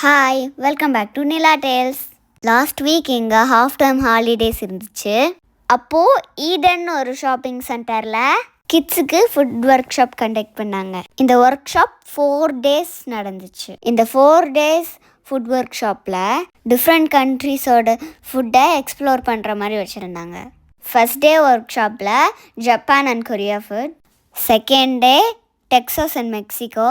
Hi, welcome back to Nila tales. Last week இங்கே half time holidays இருந்துச்சு. அப்போது Eden ஒரு ஷாப்பிங் சென்டரில் கிட்ஸுக்கு ஃபுட் ஒர்க் ஷாப் கண்டக்ட் பண்ணாங்க. இந்த ஒர்க் ஷாப் 4 days நடந்துச்சு. இந்த 4 days ஃபுட் ஒர்க் ஷாப்பில் டிஃப்ரெண்ட் கண்ட்ரீஸோட ஃபுட்டை எக்ஸ்ப்ளோர் பண்ணுற மாதிரி வச்சுருந்தாங்க. ஃபர்ஸ்ட் டே ஒர்க் ஷாப்பில் Japan and Korea food, second day Texas and Mexico,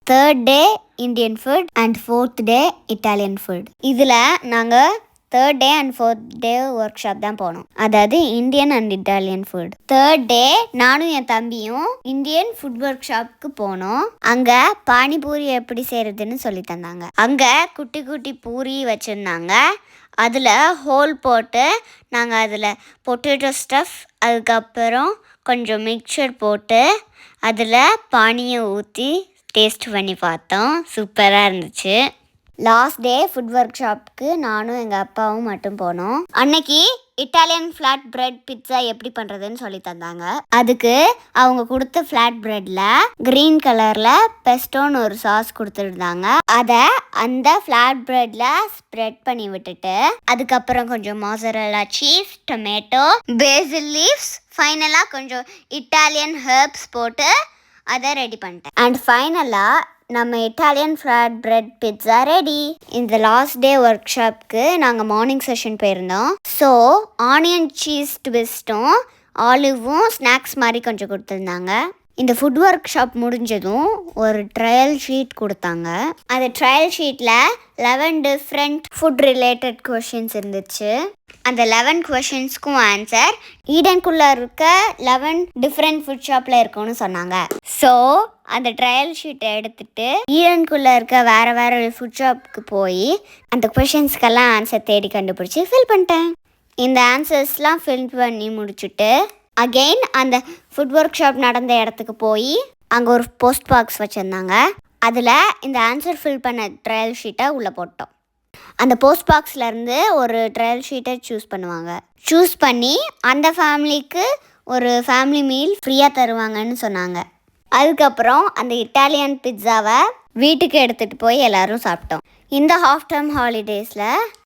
third day Indian food and fourth day Italian food. இதில் நாங்கள் third day and fourth day work shop தான் போனோம், அதாவது Indian and Italian food. Third day நானும் என் தம்பியும் Indian food work ஷாப்புக்கு போனோம். அங்கே பானிபூரி எப்படி செய்கிறதுன்னு சொல்லி தந்தாங்க. அங்கே குட்டி குட்டி பூரி வச்சுருந்தாங்க. அதில் ஹோல் போட்டு நாங்கள் அதில் பொட்டேட்டோ ஸ்டஃப், அதுக்கப்புறம் கொஞ்சம் மிக்சர் போட்டு அதில் பானியை ஊற்றி டேஸ்ட் பண்ணி பார்த்தோம். சூப்பராக இருந்துச்சு. லாஸ்ட் டே ஃபுட் ஒர்க் ஷாப்புக்கு நானும் எங்கள் அப்பாவும் மட்டும் போனோம். அன்னைக்கு இட்டாலியன் ஃப்ளாட் பிரெட் பிட்ஸா எப்படி பண்ணுறதுன்னு சொல்லி தந்தாங்க. அதுக்கு அவங்க கொடுத்த ஃப்ளாட் பிரெட்டில் க்ரீன் கலரில் பெஸ்டோன்னு ஒரு சாஸ் கொடுத்துருந்தாங்க. அதை அந்த ஃப்ளாட் பிரெட்டில் ஸ்ப்ரெட் பண்ணி விட்டுட்டு அதுக்கப்புறம் கொஞ்சம் மொசரெல்லா சீஸ், டொமேட்டோ, பேசில் லீவ்ஸ், ஃபைனலாக கொஞ்சம் இட்டாலியன் ஹெர்ப்ஸ் போட்டு அதை ரெடி பண்ணிட்டேன். அண்ட் ஃபைனலாக நம்ம Italian flat bread pizza ready. இந்த லாஸ்ட் டே ஒர்க் ஷாப்புக்கு நாங்கள் மார்னிங் செஷன் போயிருந்தோம். ஸோ ஆனியன் சீஸ் ட்விஸ்ட்டும் ஆலிவும் ஸ்நாக்ஸ் மாதிரி கொஞ்சம் கொடுத்துருந்தாங்க. இந்த ஃபுட் ஒர்க் ஷாப் முடிஞ்சதும் ஒரு ட்ரையல் ஷீட் கொடுத்தாங்க. அந்த ட்ரையல் ஷீட்டில் 11 டிஃப்ரெண்ட் ஃபுட் ரிலேட்டட் கொஷின்ஸ் இருந்துச்சு. அந்த 11 கொஷின்ஸ்க்கும் ஆன்சர் ஈடனுக்குள்ளே இருக்க 11 டிஃப்ரெண்ட் ஃபுட் ஷாப்பில் இருக்கும்னு சொன்னாங்க. ஸோ அந்த ட்ரையல் ஷீட்டை எடுத்துகிட்டு ஈடனுக்குள்ளே இருக்க வேறு ஃபுட் ஷாப்புக்கு போய் அந்த கொஷின்ஸ்க்கெல்லாம் ஆன்சர் தேடி கண்டுபிடிச்சி ஃபில் பண்ணிட்டேன். இந்த ஆன்சர்ஸ்லாம் ஃபில் பண்ணி முடிச்சுட்டு அகெயின் அந்த ஃபுட் ஒர்க் ஷாப் நடந்த இடத்துக்கு போய் அங்கே ஒரு போஸ்ட் பாக்ஸ் வச்சுருந்தாங்க. அதில் இந்த ஆன்சர் ஃபில் பண்ண ட்ரையல் ஷீட்டை உள்ளே போட்டோம். அந்த போஸ்ட் பாக்ஸ்லேருந்து ஒரு ட்ரையல் ஷீட்டை சூஸ் பண்ணுவாங்க. சூஸ் பண்ணி அந்த ஃபேமிலிக்கு ஒரு ஃபேமிலி மீல் ஃப்ரீயாக தருவாங்கன்னு சொன்னாங்க. அதுக்கப்புறம் அந்த இட்டாலியன் பிட்ஸாவை வீட்டுக்கு எடுத்துகிட்டு போய் எல்லோரும் சாப்பிட்டோம். இந்த ஹாஃப் டேர்ம் ஹாலிடேஸில்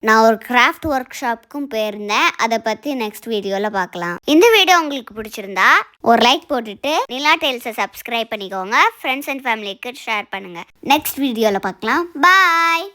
நான் ஒரு கிராஃப்ட் ஒர்க் ஷாப்புக்கும் போயிருந்தேன். அதை பற்றி நெக்ஸ்ட் வீடியோவில் பார்க்கலாம். இந்த வீடியோ உங்களுக்கு பிடிச்சிருந்தா ஒரு லைக் போட்டுட்டு நிலா டேல்ஸை சப்ஸ்கிரைப் பண்ணிக்கோங்க. ஃப்ரெண்ட்ஸ் அண்ட் ஃபேமிலிக்கு ஷேர் பண்ணுங்கள். நெக்ஸ்ட் வீடியோவில் பார்க்கலாம். பாய்.